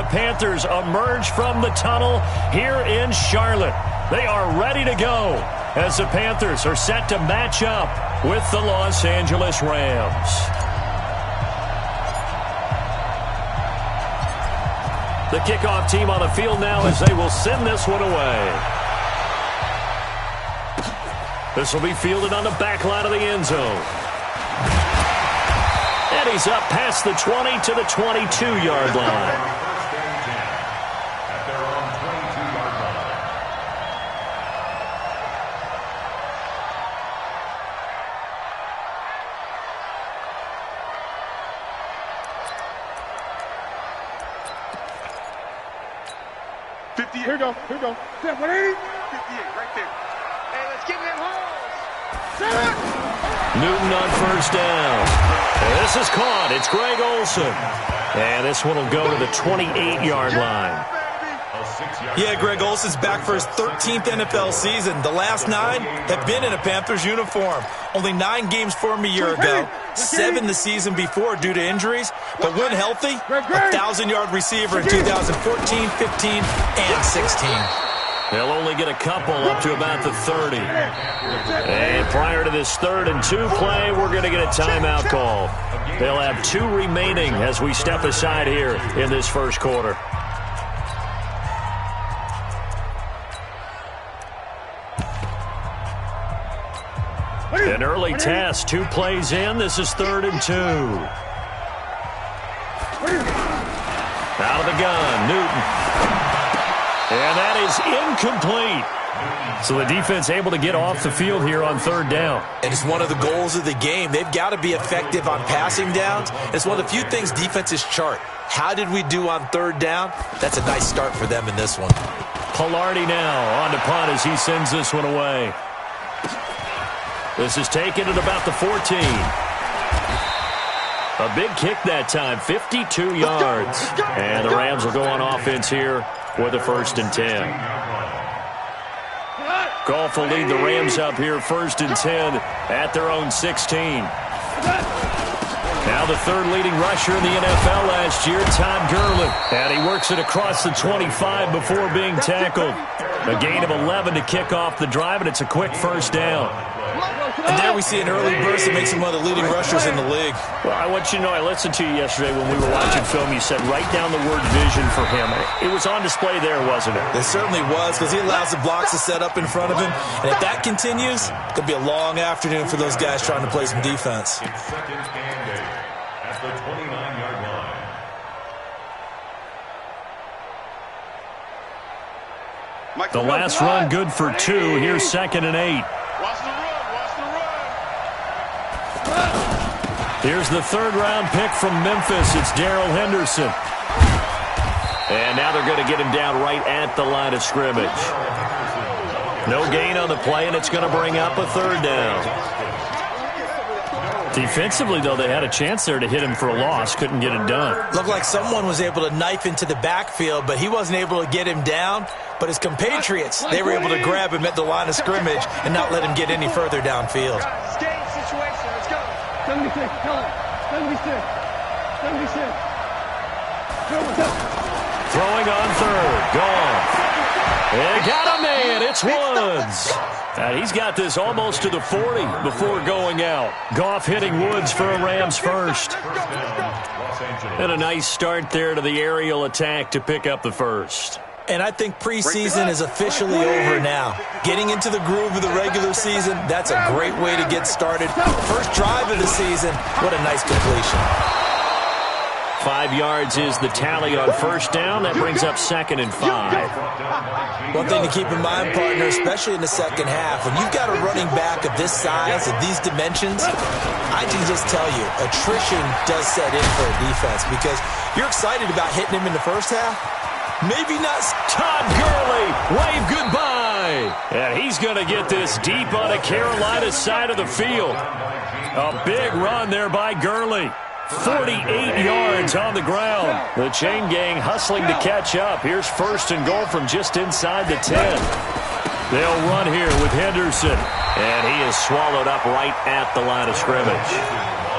the Panthers emerge from the tunnel here in Charlotte. They are ready to go as the Panthers are set to match up with the Los Angeles Rams. The kickoff team on the field now as they will send this one away. This will be fielded on the back line of the end zone. And he's up past the 20 to the 22-yard line. Here we go. 180. 58, right there. Hey, let's get in them holes. Newton on first down. This is caught. It's Greg Olsen. And this one will go to the 28-yard line. Yeah, Greg Olsen's back for his 13th NFL season. The last 9 have been in a Panthers uniform. Only 9 games for him a year ago. 7 the season before due to injuries. But when healthy, a 1,000-yard receiver in 2014, 15, and 16. They'll only get a couple up to about the 30. And prior to this 3rd and 2 play, we're going to get a timeout call. They'll have 2 remaining as we step aside here in this first quarter. An early test, 2 plays in. This is 3rd and 2. Out of the gun, Newton. And that is incomplete. So the defense able to get off the field here on 3rd down. And it's one of the goals of the game. They've got to be effective on passing downs. It's one of the few things defenses chart. How did we do on 3rd down? That's a nice start for them in this one. Pilardi now on to punt as he sends this one away. This is taken at about the 14. A big kick that time, 52 yards. And the Rams will go on offense here with a 1st and 10. Goff will lead the Rams up here 1st and 10 at their own 16. Now the 3rd leading rusher in the NFL last year, Todd Gurley. And he works it across the 25 before being tackled. A gain of 11 to kick off the drive, and it's a quick 1st down. And there we see an early burst that makes him one of the leading rushers in the league. Well, I want you to know, I listened to you yesterday when we were watching film. You said write down the word vision for him. It was on display there, wasn't it? It certainly was, because he allows the blocks to set up in front of him. And if that continues, it'll be a long afternoon for those guys trying to play some defense. It's 2nd and 8 at the 29-yard line. The last run good for 2. Here's 2nd and 8. Watch the run. Here's the 3rd round pick from Memphis. It's Darrell Henderson. And now they're going to get him down right at the line of scrimmage. No gain on the play, and it's going to bring up a 3rd down. Defensively, though, they had a chance there to hit him for a loss. Couldn't get it done. Looked like someone was able to knife into the backfield, but he wasn't able to get him down. But his compatriots, they were able to grab him at the line of scrimmage and not let him get any further downfield. Game situation. Let's go. 76. Tell him. 76. 76. Throwing on 3rd. Gone. And got a man. It's Woods. He's got this almost to the 40 before going out. Goff hitting Woods for a Rams 1st. And a nice start there to the aerial attack to pick up the 1st. And I think preseason is officially over now. Getting into the groove of the regular season, that's a great way to get started. First drive of the season, what a nice completion. 5 yards is the tally on 1st down. That brings up 2nd and 5. One thing to keep in mind, partner, especially in the second half, when you've got a running back of this size, of these dimensions, I can just tell you, attrition does set in for a defense because you're excited about hitting him in the first half. Maybe not. Todd Gurley, wave goodbye. And he's going to get this deep on the Carolina side of the field. A big run there by Gurley. 48 yards on the ground. The chain gang hustling to catch up. Here's 1st and goal from just inside the 10. They'll run here with Henderson. And he is swallowed up right at the line of scrimmage.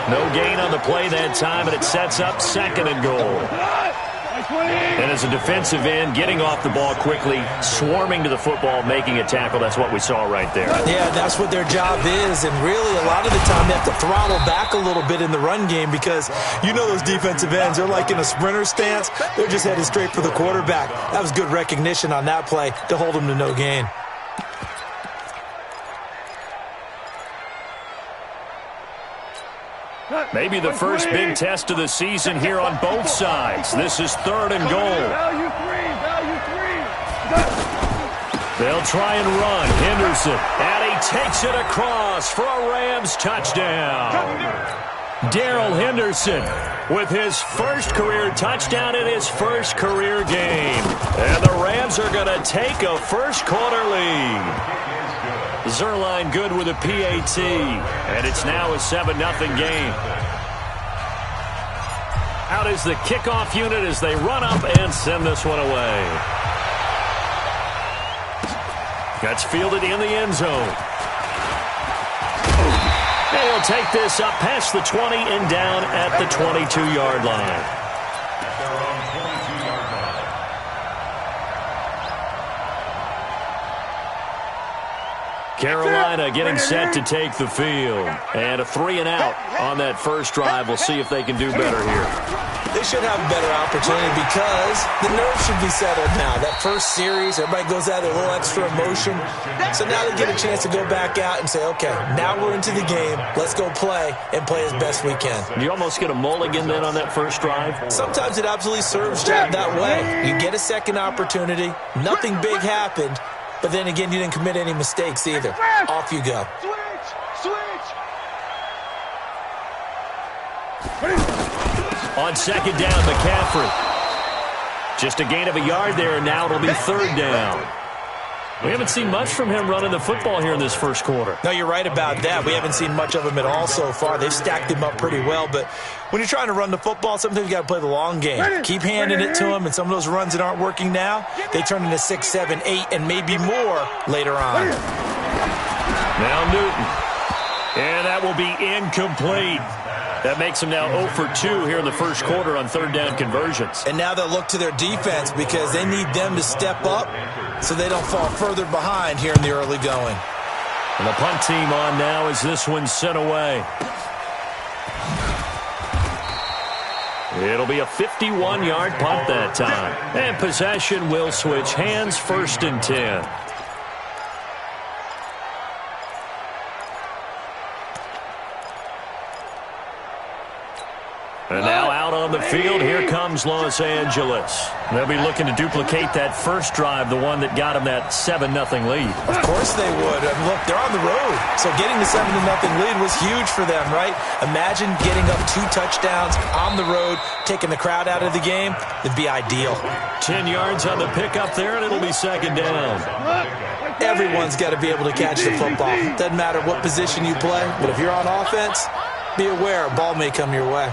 No gain on the play that time, and it sets up 2nd and goal. And as a defensive end, getting off the ball quickly, swarming to the football, making a tackle, that's what we saw right there. Yeah, that's what their job is, and really a lot of the time they have to throttle back a little bit in the run game because you know those defensive ends, they're like in a sprinter stance. They're just headed straight for the quarterback. That was good recognition on that play to hold them to no gain. Maybe the first big test of the season here on both sides. This is 3rd and goal. Value three. They'll try and run. Henderson, and he takes it across for a Rams touchdown. Darrell Henderson with his first career touchdown in his first career game. And the Rams are going to take a first-quarter lead. Zerline good with a PAT, and it's now a 7-0 game. Out is the kickoff unit as they run up and send this one away. That's fielded in the end zone. They'll take this up past the 20 and down at the 22-yard line. Carolina getting set to take the field. And a 3-and-out on that first drive. We'll see if they can do better here. They should have a better opportunity because the nerves should be settled now. That first series, everybody goes out with a little extra emotion. So now they get a chance to go back out and say, okay, now we're into the game. Let's go play and play as best we can. You almost get a mulligan then on that first drive? Sometimes it absolutely serves that way. You get a second opportunity. Nothing big happened. But then again, you didn't commit any mistakes either. Off you go. Switch. On second down, McCaffrey. Just a gain of a yard there, and now it'll be 3rd down. We haven't seen much from him running the football here in this first quarter. No, you're right about that. We haven't seen much of him at all so far. They've stacked him up pretty well, but when you're trying to run the football, sometimes you got to play the long game. Keep handing it to him, and some of those runs that aren't working now, they turn into 6, 7, 8, and maybe more later on. Now Newton. And that will be incomplete. That makes them now 0 for 2 here in the first quarter on 3rd down conversions. And now they'll look to their defense because they need them to step up so they don't fall further behind here in the early going. And the punt team on now as this one's sent away. It'll be a 51-yard punt that time. And possession will switch hands, 1st and 10. And now out on the field, here comes Los Angeles. They'll be looking to duplicate that first drive, the one that got them that 7-0 lead. Of course they would. I mean, look, they're on the road. So getting the 7-0 lead was huge for them, right? Imagine getting up 2 touchdowns on the road, taking the crowd out of the game. It'd be ideal. 10 yards on the pickup there, and it'll be 2nd down. Everyone's got to be able to catch the football. Doesn't matter what position you play, but if you're on offense, be aware a ball may come your way.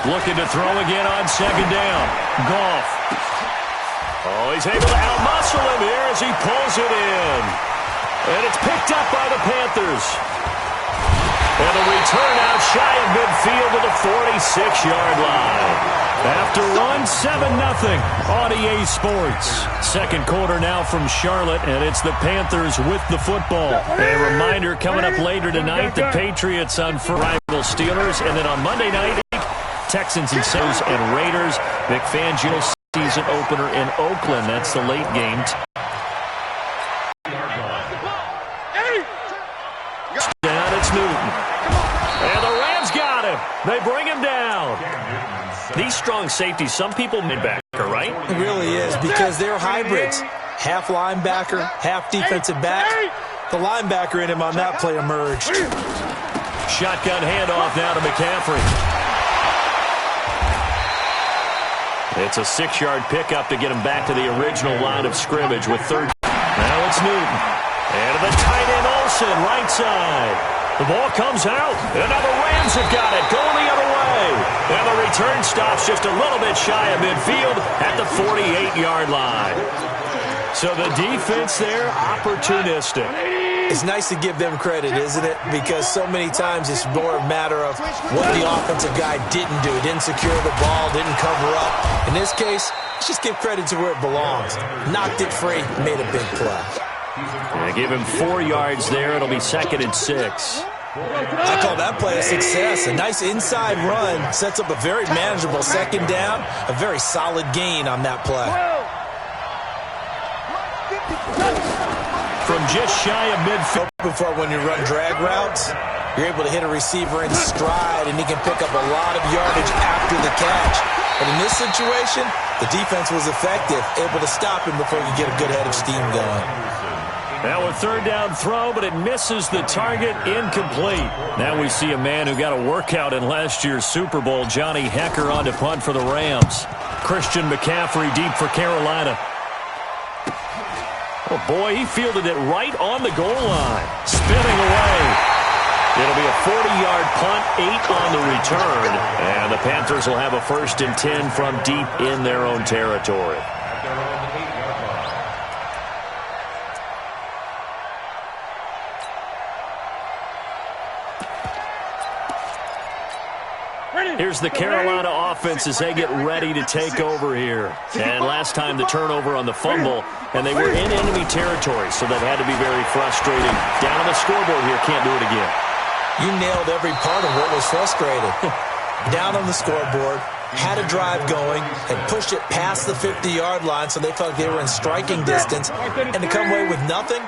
Looking to throw again on 2nd down. Goff. Oh, he's able to outmuscle him here as he pulls it in. And it's picked up by the Panthers. And the return out shy of midfield to the 46-yard line. After one, 7-0 on EA Sports. Second quarter now from Charlotte, and it's the Panthers with the football. A reminder coming up later tonight, the Patriots on rival Steelers. And then on Monday night, Texans and Saints and Raiders. Vic Fangio's season opener in Oakland. That's the late game. Down, it's Newton. And the Rams got him. They bring him down. These strong safeties, some people mid-backer, right? It really is because they're hybrids. Half linebacker, half defensive back. The linebacker in him on that play emerged. Shotgun handoff now to McCaffrey. It's a 6-yard pickup to get him back to the original line of scrimmage with 3rd. Now it's Newton. And to the tight end Olsen, right side. The ball comes out, and now the Rams have got it, going the other way. And the return stops just a little bit shy of midfield at the 48-yard line. So the defense there, opportunistic. It's nice to give them credit, isn't it? Because so many times it's more a matter of what the offensive guy didn't do. Didn't secure the ball, didn't cover up. In this case, let's just give credit to where it belongs. Knocked it free, made a big play. Yeah, give him 4 yards there. It'll be 2nd and 6. I call that play a success. A nice inside run sets up a very manageable 2nd down. A very solid gain on that play. From just shy of midfield. Before, when you run drag routes, you're able to hit a receiver in stride, and he can pick up a lot of yardage after the catch. But in this situation, the defense was effective, able to stop him before you get a good head of steam going. Now a 3rd down throw, but it misses the target, incomplete. Now we see a man who got a workout in last year's Super Bowl, Johnny Hecker, on to punt for the Rams. Christian McCaffrey deep for Carolina. Oh, boy, he fielded it right on the goal line. Spinning away. It'll be a 40-yard punt, 8 on the return. And the Panthers will have a 1st and 10 from deep in their own territory. Here's the Carolina offense as they get ready to take over here. And last time the turnover on the fumble, and they were in enemy territory, so that had to be very frustrating. Down on the scoreboard here, can't do it again. You nailed every part of what was frustrating. Down on the scoreboard, had a drive going, and pushed it past the 50-yard line, so they felt they were in striking distance, and to come away with nothing,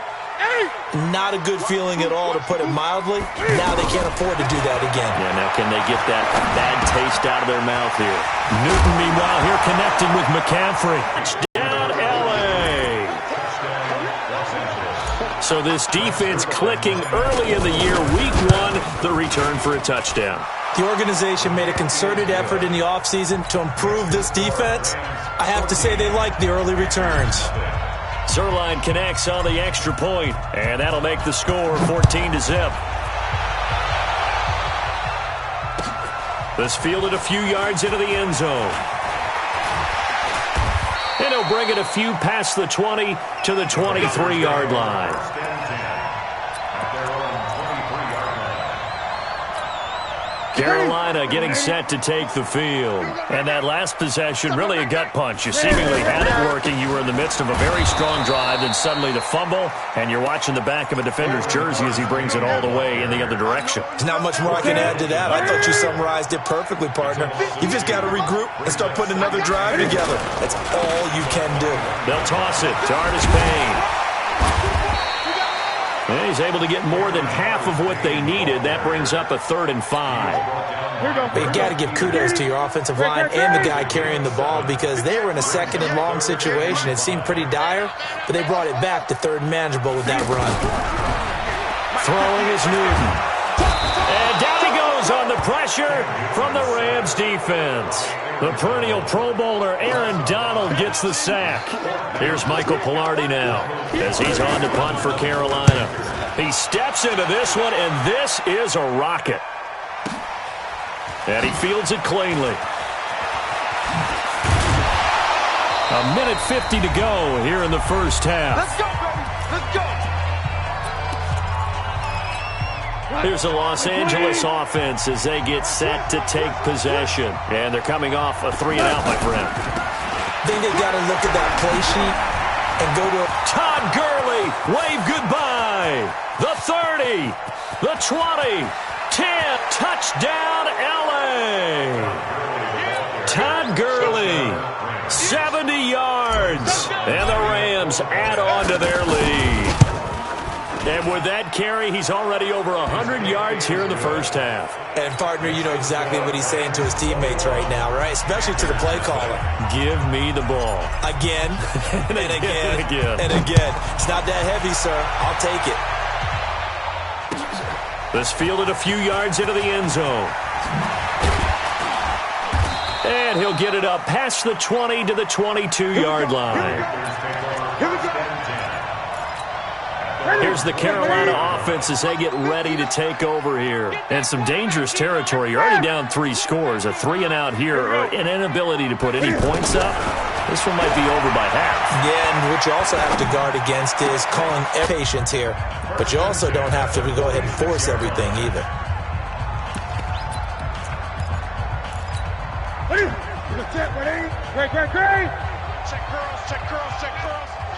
not a good feeling at all, to put it mildly. Now they can't afford to do that again. Yeah, now can they get that bad taste out of their mouth here? Newton, meanwhile, here connected with McCaffrey. Touchdown, L.A. So this defense clicking early in the year. Week 1, the return for a touchdown. The organization made a concerted effort in the offseason to improve this defense. I have to say they like the early returns. Zerline connects on the extra point, and that'll make the score 14-0. This fielded a few yards into the end zone. And he'll bring it a few past the 20 to the 23-yard line. Carolina getting set to take the field. And that last possession, really a gut punch. You seemingly had it working. You were in the midst of a very strong drive, then suddenly the fumble, and you're watching the back of a defender's jersey as he brings it all the way in the other direction. There's not much more I can add to that. I thought you summarized it perfectly, partner. You've just got to regroup and start putting another drive together. That's all you can do. They'll toss it to Artis Payne. And he's able to get more than half of what they needed. That brings up a 3rd and 5. But you got to give kudos to your offensive line and the guy carrying the ball, because they were in a 2nd and long situation. It seemed pretty dire, but they brought it back to 3rd and manageable with that run. Throwing is Newton. And down he goes on the pressure from the Rams defense. The perennial Pro Bowler Aaron Donald gets the sack. Here's Michael Pilardi now as he's on to punt for Carolina. He steps into this one, and this is a rocket. And he fields it cleanly. 1:50 to go here in the first half. Let's go, baby. Let's go. Here's the Los Angeles offense as they get set to take possession. And they're coming off a 3-and-out, my friend. I think they got to look at that play sheet and go to Todd Gurley, wave goodbye. The 30, the 20, 10, touchdown L.A. Todd Gurley, 70 yards. And the Rams add on to their lead. And with that carry, he's already over 100 yards here in the first half. And, partner, you know exactly what he's saying to his teammates right now, right? Especially to the play caller. Give me the ball. Again, and again, and again. and again. It's not that heavy, sir. I'll take it. This fielded a few yards into the end zone. And he'll get it up past the 20 to the 22-yard line. Here we go. Here's the Carolina offense as they get ready to take over here. And some dangerous territory. You're already down 3 scores. A 3-and-out here, or an inability to put any points up. This one might be over by half. Yeah, and what you also have to guard against is calling patience here. But you also don't have to go ahead and force everything either. Great. Check curls.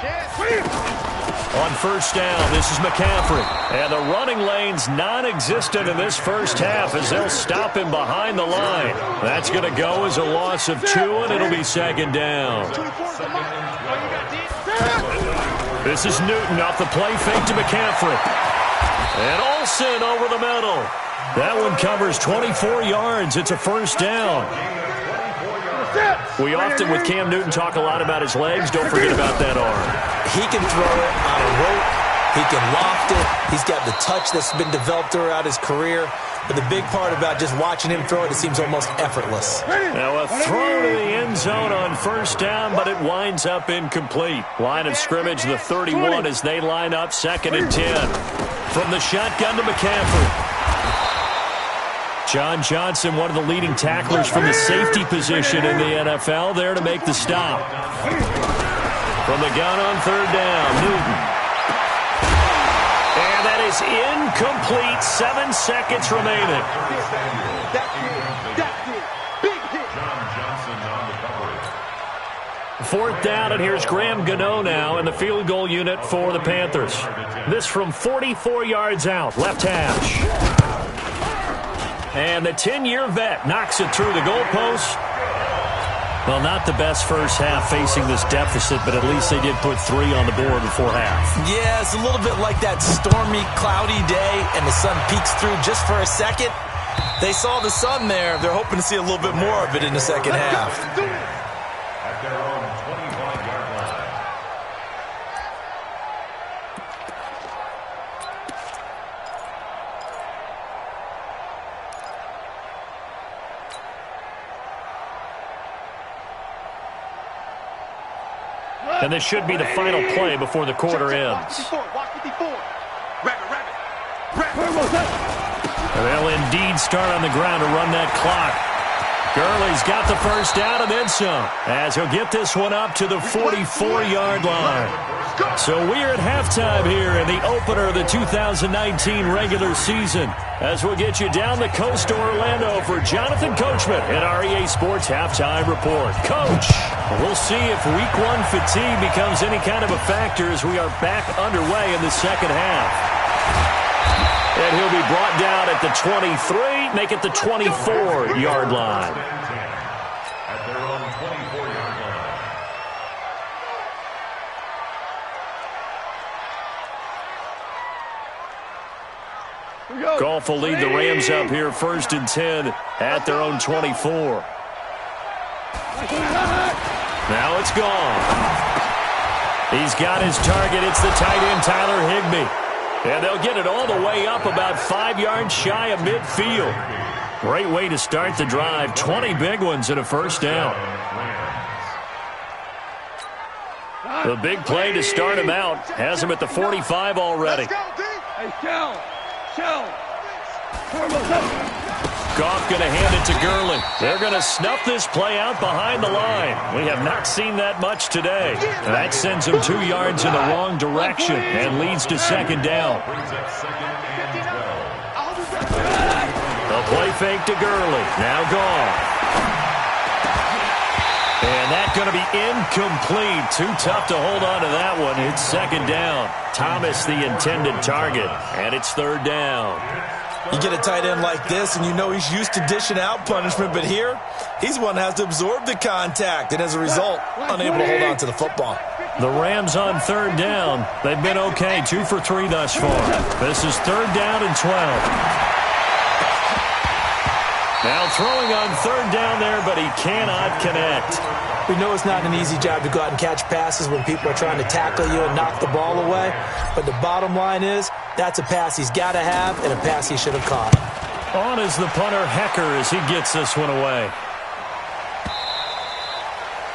Yes. On first down, this is McCaffrey. And the running lane's non-existent in this first half as they'll stop him behind the line. That's going to go as a loss of 2, and it'll be second down. This is Newton off the play fake to McCaffrey. And Olsen over the middle. That one covers 24 yards. It's a first down. We often, with Cam Newton, talk a lot about his legs. Don't forget about that arm. He can throw it on a rope. He can loft it. He's got the touch that's been developed throughout his career. But the big part about just watching him throw it seems almost effortless. Now a throw to the end zone on first down, but it winds up incomplete. Line of scrimmage, the 31, as they line up 2nd and 10. From the shotgun to McCaffrey. John Johnson, one of the leading tacklers from the safety position in the NFL, there to make the stop. From the gun on third down, Newton. And that is incomplete. 7 seconds remaining. Fourth down, and here's Graham Gano now in the field goal unit for the Panthers. This from 44 yards out, left hash. And the 10-year vet knocks it through the goalpost. Well, not the best first half facing this deficit, but at least they did put 3 on the board before half. Yeah, it's a little bit like that stormy, cloudy day, and the sun peeks through just for a second. They saw the sun there. They're hoping to see a little bit more of it in the second half. At their own 25-yard line. And this should be the final play before the quarter ends. And they'll indeed start on the ground to run that clock. Gurley's got the first down and then some, as he'll get this one up to the 44-yard line. So we're at halftime here in the opener of the 2019 regular season, as we'll get you down the coast to Orlando for Jonathan Coachman in our EA Sports Halftime Report. Coach, we'll see if Week 1 fatigue becomes any kind of a factor as we are back underway in the second half. And he'll be brought down at the 23, make it the 24-yard line. At their own 24-yard line. Goff will lead the Rams up here 1st and 10 at their own 24. Now it's gone. He's got his target. It's the tight end, Tyler Higbee. And they'll get it all the way up about 5 yards shy of midfield. Great way to start the drive. 20 big ones and a first down. The big play to start him out has him at the 45 already. Goff going to hand it to Gurley. They're going to snuff this play out behind the line. We have not seen that much today. And that sends him 2 yards in the wrong direction and leads to second down. The play fake to Gurley. Now Goff. And that's going to be incomplete. Too tough to hold on to that one. It's second down. Thomas the intended target. And it's third down. You get a tight end like this, and you know he's used to dishing out punishment, but here, he's one that has to absorb the contact, and as a result, unable to hold on to the football. The Rams on third down. They've been okay, 2 for 3 thus far. This is third down and 12. Now throwing on third down there, but he cannot connect. We know it's not an easy job to go out and catch passes when people are trying to tackle you and knock the ball away. But the bottom line is, that's a pass he's got to have and a pass he should have caught. On is the punter, Hecker, as he gets this one away.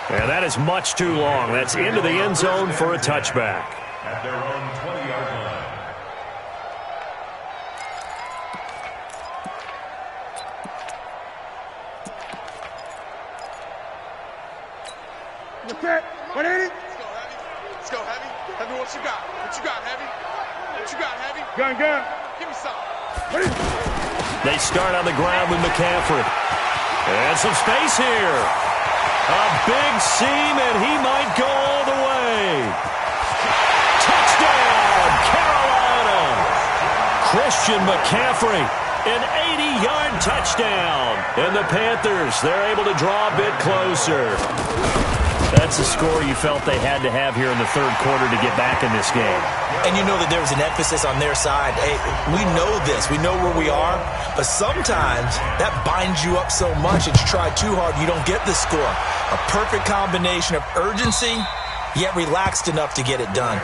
And that is much too long. That's into the end zone for a touchback. At their own 20-yard line. 180. Let's go, Heavy. Heavy, what you got? What you got, Heavy? What you got, Heavy? Gun. Give me some. They start on the ground with McCaffrey. And some space here. A big seam, and he might go all the way. Touchdown, Carolina. Christian McCaffrey, an 80-yard touchdown. And the Panthers, they're able to draw a bit closer. That's the score you felt they had to have here in the third quarter to get back in this game. And you know that there was an emphasis on their side. Hey, we know this. We know where we are. But sometimes that binds you up so much that you try too hard, you don't get the score. A perfect combination of urgency, yet relaxed enough to get it done.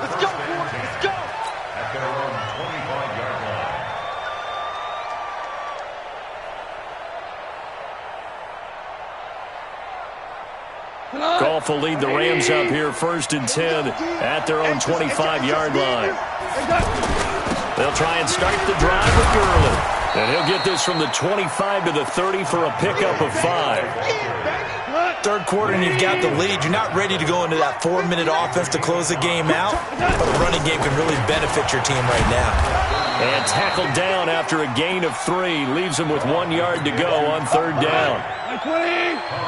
Let's go, boys. Let's go. At their own 25-yard line. Goff will lead the Rams up here 1st and 10 at their own 25-yard line. They'll try and start the drive with Gurley. And he'll get this from the 25 to the 30 for a pickup of 5. Third quarter and you've got the lead. You're not ready to go into that 4-minute offense to close the game out, but a running game can really benefit your team right now. And tackled down after a gain of 3. Leaves him with 1 yard to go on 3rd down.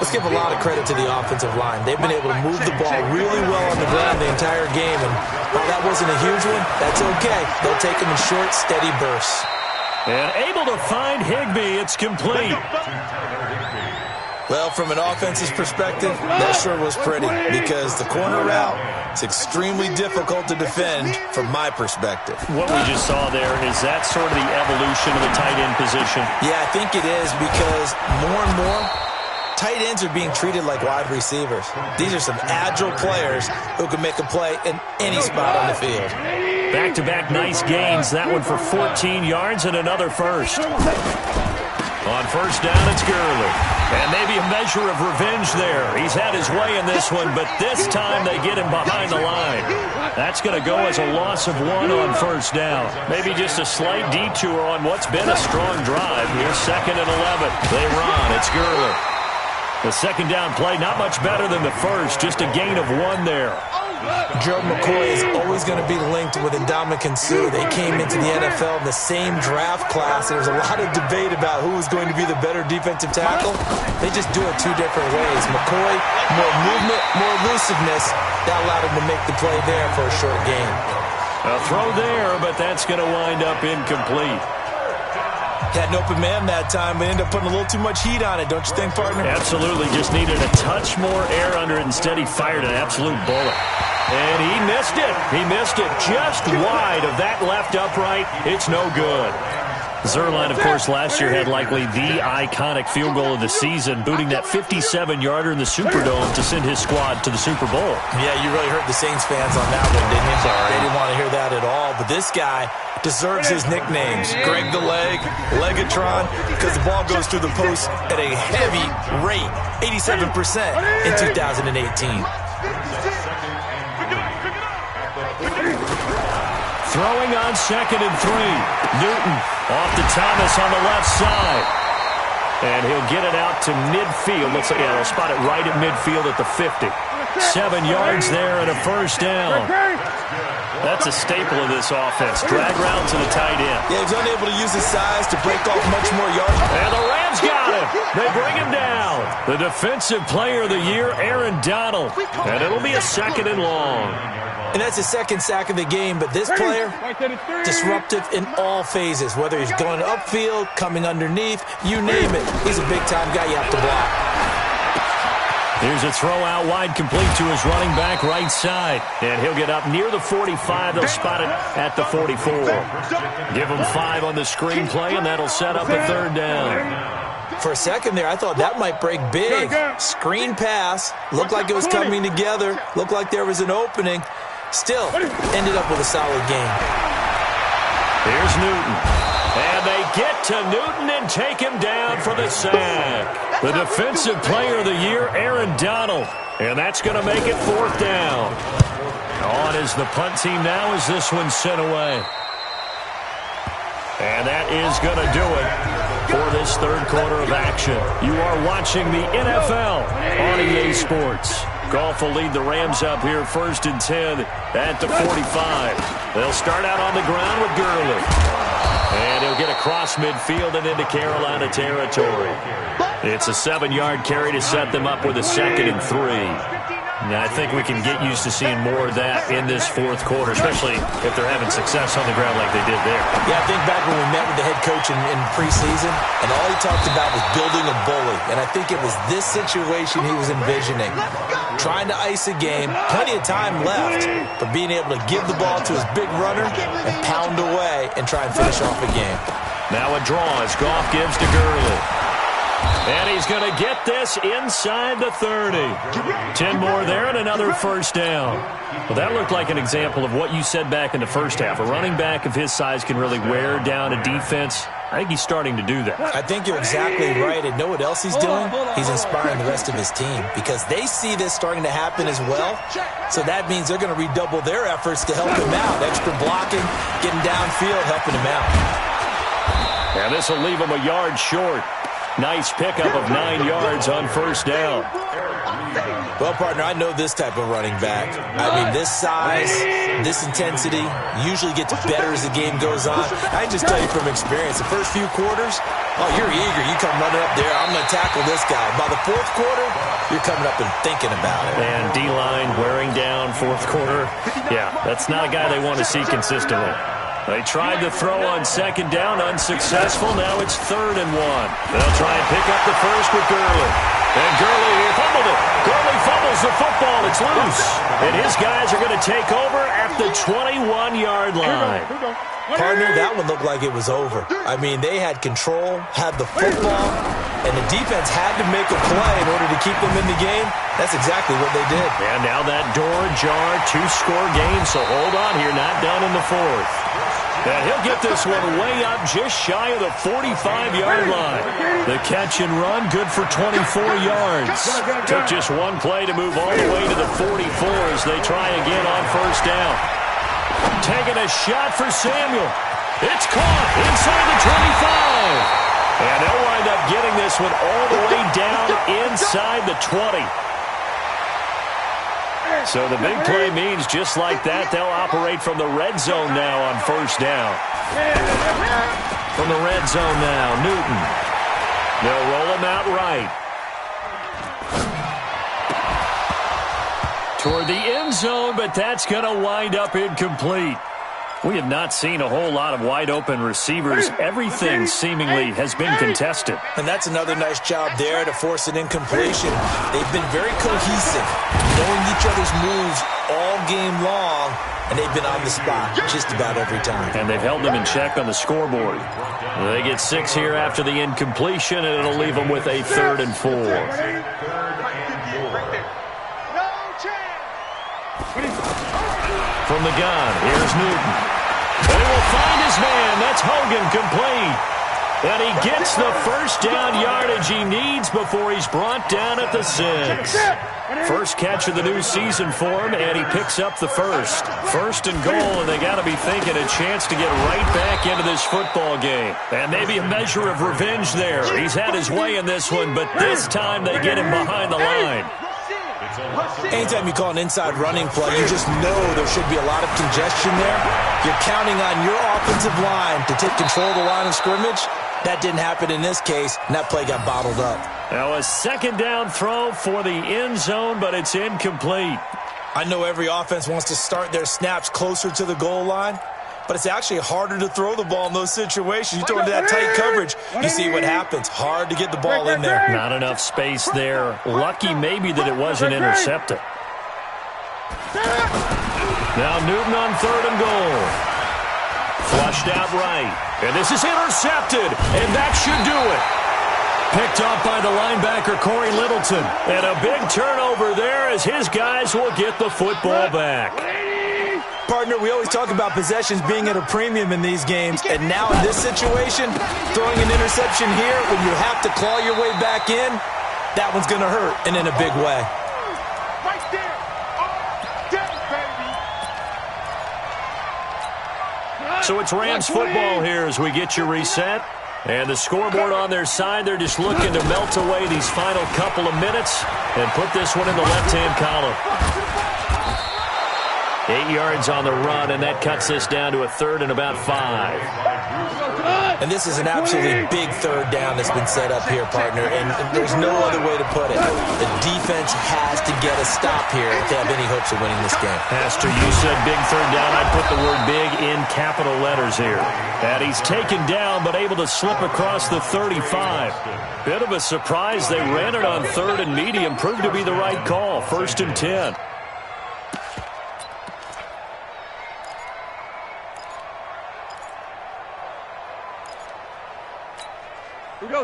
Let's give a lot of credit to the offensive line. They've been able to move the ball really well on the ground the entire game. And while that wasn't a huge one, that's okay. They'll take them in short, steady bursts. And able to find Higbee. It's complete. Well, from an offense's perspective, that sure was pretty because the corner route is extremely difficult to defend from my perspective. What we just saw there, is that sort of the evolution of the tight end position? Yeah, I think it is because more and more, tight ends are being treated like wide receivers. These are some agile players who can make a play in any spot on the field. Back-to-back nice gains. That one for 14 yards and another first. On 1st down, it's Gurley. And maybe a measure of revenge there. He's had his way in this one, but this time they get him behind the line. That's going to go as a loss of 1 on 1st down. Maybe just a slight detour on what's been a strong drive. Here's 2nd and 11. They run. It's Gurley. The 2nd down play, not much better than the first. Just a gain of 1 there. Joe McCoy is always going to be linked with Ndamukong Suh. They came into the NFL in the same draft class. There was a lot of debate about who was going to be the better defensive tackle. They just do it 2 different ways. McCoy, more movement, more elusiveness. That allowed him to make the play there for a short gain. A throw there, but that's going to wind up incomplete. Had an open man that time, but ended up putting a little too much heat on it, don't you think, partner? Absolutely. Just needed a touch more air under it. Instead, he fired an absolute bullet. And he missed it. He missed it just wide of that left upright. It's no good. Zuerlein, of course, last year had likely the iconic field goal of the season, booting that 57-yarder in the Superdome to send his squad to the Super Bowl. Yeah, you really hurt the Saints fans on that one, didn't you? Sorry. They didn't want to hear that at all. But this guy deserves his nicknames. Greg the Leg, Legatron, because the ball goes through the post at a heavy rate, 87% in 2018. Throwing on 2nd and 3. Newton off to Thomas on the left side. And he'll get it out to midfield. Looks like they'll spot it right at midfield at the 50. 7 yards there and a 1st down. That's a staple of this offense. Drag route to the tight end. Yeah, he's unable to use his size to break off much more yards. And the Rams got him. They bring him down. The Defensive Player of the Year, Aaron Donald. And it'll be a 2nd and long. And that's his 2nd sack of the game, but this player, disruptive in all phases, whether he's going upfield, coming underneath, you name it. He's a big-time guy you have to block. Here's a throw out wide, complete to his running back right side. And he'll get up near the 45. They'll spot it at the 44. Give him 5 on the screenplay, and that'll set up a 3rd down. For a second there, I thought that might break big. Screen pass, looked like it was coming together, looked like there was an opening. Still, ended up with a solid game. Here's Newton. And they get to Newton and take him down for the sack. The Defensive Player of the Year, Aaron Donald. And that's going to make it 4th down. On is the punt team now as this one's sent away. And that is going to do it. for this third quarter of action. You are watching the NFL on EA Sports. Goff will lead the Rams up here 1st and 10 at the 45. They'll start out on the ground with Gurley. And he'll get across midfield and into Carolina territory. It's a 7-yard carry to set them up with a 2nd and 3. Now, I think we can get used to seeing more of that in this fourth quarter, especially if they're having success on the ground like they did there. Yeah, I think back when we met with the head coach in preseason, and all he talked about was building a bully. And I think it was this situation he was envisioning. Trying to ice a game, plenty of time left, but being able to give the ball to his big runner and pound away and try and finish off a game. Now a draw as Goff gives to Gurley. And he's going to get this inside the 30. 10 more there and another first down. Well, that looked like an example of what you said back in the first half. A running back of his size can really wear down a defense. I think he's starting to do that. I think you're exactly right. And know what else he's doing? He's inspiring the rest of his team because they see this starting to happen as well. So that means they're going to redouble their efforts to help him out. Extra blocking, getting downfield, helping him out. And this will leave him a yard short. Nice pickup of 9 yards on first down. Well, partner, I know this type of running back. I mean, this size, this intensity usually gets better as the game goes on. I just tell you from experience, the first few quarters, oh, you're eager. You come running up there, I'm going to tackle this guy. By the fourth quarter, you're coming up and thinking about it. And D-line wearing down fourth quarter. Yeah, that's not a guy they want to see consistently. They tried to throw on second down, unsuccessful. Now it's 3rd and 1. They'll try and pick up the first with Gurley. And Gurley fumbled it. Gurley fumbles the football. It's loose. And his guys are going to take over at the 21-yard line. Partner, that one looked like it was over. I mean, they had control, had the football, and the defense had to make a play in order to keep them in the game. That's exactly what they did. And now that door ajar, 2-score game, so hold on here, not done in the fourth. And he'll get this one way up just shy of the 45-yard line. The catch and run, good for 24 yards. Took just one play to move all the way to the 44 as they try again on first down. Taking a shot for Samuel. It's caught inside the 25. And they'll wind up getting this one all the way down inside the 20. So the big play means just like that, they'll operate from the red zone now on first down. From the red zone now, Newton. They'll roll him out right. Toward the end zone, but that's going to wind up incomplete. We have not seen a whole lot of wide-open receivers. Everything seemingly has been contested. And that's another nice job there to force an incompletion. They've been very cohesive, knowing each other's moves all game long, and they've been on the spot just about every time. And they've held them in check on the scoreboard. They get 6 here after the incompletion, and it'll leave them with a 3rd and 4. From the gun, here's Newton. And he will find his man. That's Hogan, complete. And he gets the first down yardage he needs before he's brought down at the 6. First catch of the new season for him, and he picks up the first. 1st and goal, and they got to be thinking a chance to get right back into this football game. And maybe a measure of revenge there. He's had his way in this one, but this time they get him behind the line. Anytime you call an inside running play, you just know there should be a lot of congestion there. You're counting on your offensive line to take control of the line of scrimmage. That didn't happen in this case, and that play got bottled up. Now a second down throw for the end zone, but it's incomplete. I know every offense wants to start their snaps closer to the goal line, but it's actually harder to throw the ball in those situations. You throw into that tight coverage, you see what happens. Hard to get the ball in there. Not enough space there. Lucky maybe that it wasn't intercepted. Now Newton on 3rd and goal. Flushed out right. And this is intercepted, and that should do it. Picked up by the linebacker, Corey Littleton. And a big turnover there as his guys will get the football back. Partner, we always talk about possessions being at a premium in these games, and now in this situation, throwing an interception here when you have to claw your way back in, that one's going to hurt, and in a big way. Right there. All day, baby. So it's Rams football here as we get you reset. And the scoreboard on their side, they're just looking to melt away these final couple of minutes and put this one in the left-hand column. 8 yards on the run, and that cuts this down to a 3rd and about 5. And this is an absolutely big third down that's been set up here, partner, and there's no other way to put it. The defense has to get a stop here if they have any hopes of winning this game. Pastor, you said big third down. I'd put the word big in capital letters here. And he's taken down, but able to slip across the 35. Bit of a surprise. They ran it on 3rd and medium. Proved to be the right call. 1st and 10.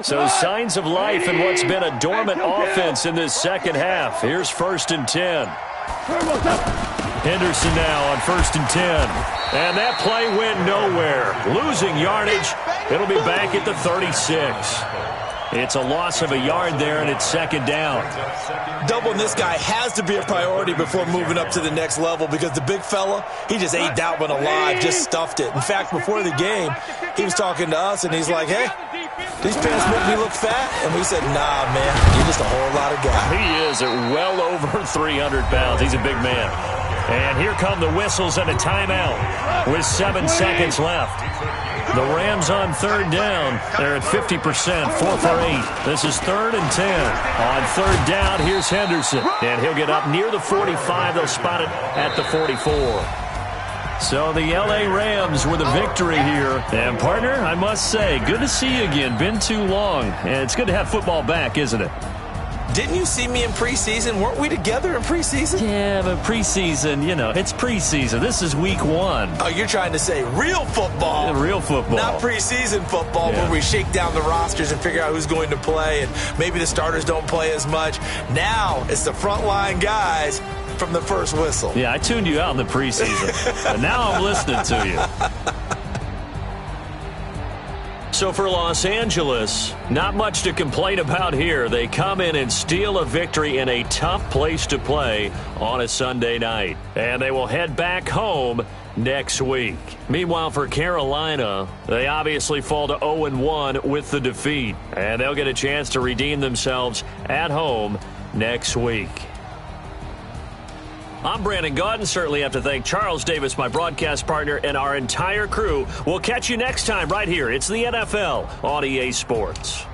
So signs of life in what's been a dormant offense in this second half. Here's 1st and 10. Henderson now on 1st and 10. And that play went nowhere. Losing yardage. It'll be back at the 36. It's a loss of a yard there, and it's 2nd down. Doubling this guy has to be a priority before moving up to the next level because the big fella, he just ate that one alive, just stuffed it. In fact, before the game, he was talking to us, and he's like, hey, these pants make me look fat? And we said, nah, man, you're just a whole lot of guy. He is at well over 300 pounds. He's a big man. And here come the whistles and a timeout with 7 seconds left. The Rams on 3rd down. They're at 50%, 4 for 8. This is 3rd and 10. On 3rd down, here's Henderson. And he'll get up near the 45. They'll spot it at the 44. So the L.A. Rams with a victory here. And, partner, I must say, good to see you again. Been too long. And it's good to have football back, isn't it? Didn't you see me in preseason? Weren't we together in preseason? Yeah, but preseason, you know, it's preseason. This is week 1. Oh, you're trying to say real football. Yeah, real football. Not preseason football where we shake down the rosters and figure out who's going to play and maybe the starters don't play as much. Now it's the frontline guys from the first whistle. Yeah, I tuned you out in the preseason. But now I'm listening to you. So for Los Angeles, not much to complain about here. They come in and steal a victory in a tough place to play on a Sunday night. And they will head back home next week. Meanwhile, for Carolina, they obviously fall to 0-1 with the defeat. And they'll get a chance to redeem themselves at home next week. I'm Brandon Gaudin. Certainly have to thank Charles Davis, my broadcast partner, and our entire crew. We'll catch you next time right here. It's the NFL on EA Sports.